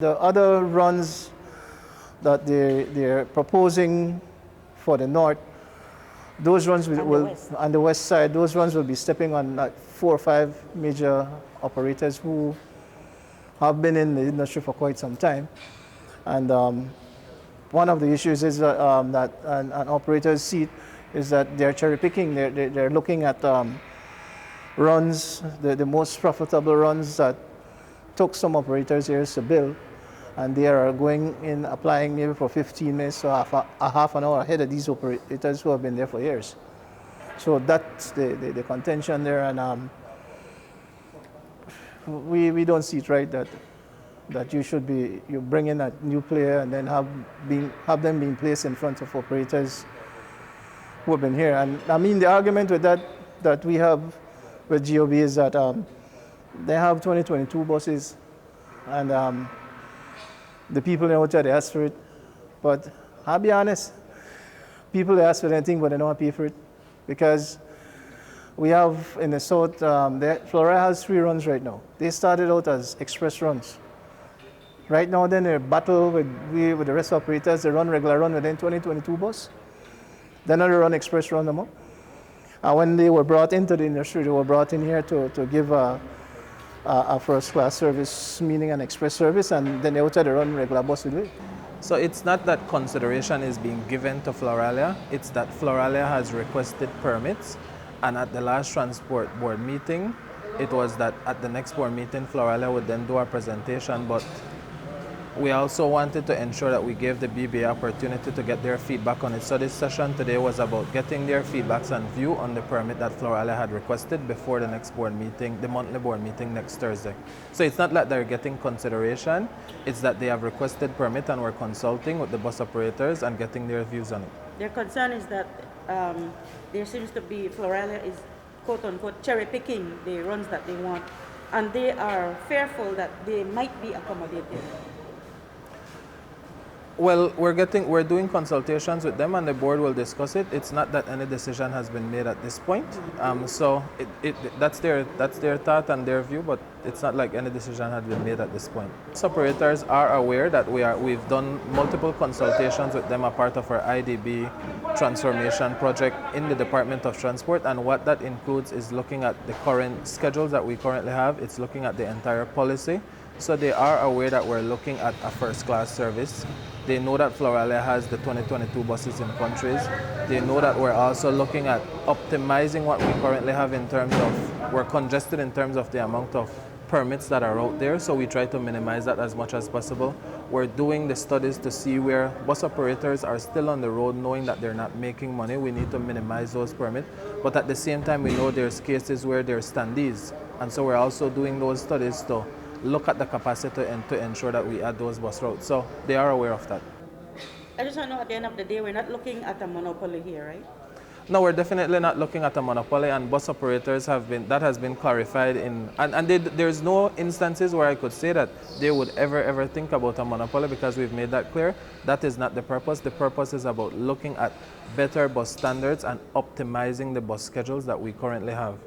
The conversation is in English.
The other runs that they're proposing for the north, those runs will on the west side, those runs will be stepping on like 4 or 5 major operators who have been in the industry for quite some time. And one of the issues is that an operator's seat is that they're cherry picking. They're looking at runs, the most profitable runs that took some operators years to build, and they are going in applying maybe for 15 minutes or a half an hour ahead of these operators who have been there for years. So that's the contention there, and we don't see it right that you bring in a new player and then have them being placed in front of operators who have been here. And I mean, the argument with that we have with GOB is that they have 2022 buses, and the people out there, they ask for it. But I'll be honest, people they ask for anything, but they don't pay for it. Because we have in the south, Floralia has 3 runs right now. They started out as express runs. Right now, then they battle with the rest of operators. They run regular run within 2022 bus. Then they run express run no more. And when they were brought into the industry, they were brought in here to give a first-class service, meaning an express service, and then they outside they run regular bus with it. So it's not that consideration is being given to Floralia, it's that Floralia has requested permits, and at the last transport board meeting, it was that at the next board meeting, Floralia would then do a presentation, but we also wanted to ensure that we gave the BBA opportunity to get their feedback on it. So this session today was about getting their feedbacks and view on the permit that Floralia had requested before the next board meeting, the monthly board meeting next Thursday. So it's not that they're getting consideration, it's that they have requested permit and we're consulting with the bus operators and getting their views on it. Their concern is that there seems to be, Floralia is quote unquote cherry picking the runs that they want, and they are fearful that they might be accommodated. Well, we're doing consultations with them and the board will discuss it. It's not that any decision has been made at this point. So that's their thought and their view, but it's not like any decision has been made at this point. Operators are aware that we've done multiple consultations with them, a part of our IDB transformation project in the Department of Transport, and what that includes is looking at the current schedules that we currently have. It's looking at the entire policy. So they are aware that we're looking at a first-class service. They know that Floralia has the 2022 buses in countries. They know that we're also looking at optimizing what we currently have in terms of, we're congested in terms of the amount of permits that are out there, so we try to minimize that as much as possible. We're doing the studies to see where bus operators are still on the road knowing that they're not making money. We need to minimize those permits, but at the same time we know there's cases where there's standees, and so we're also doing those studies to look at the capacity and to ensure that we add those bus routes. So they are aware of that. I just want to know, at the end of the day, we're not looking at a monopoly here, right? No, we're definitely not looking at a monopoly, and bus operators that has been clarified there's no instances where I could say that they would ever think about a monopoly, because we've made that clear. That is not the purpose. The purpose is about looking at better bus standards and optimizing the bus schedules that we currently have.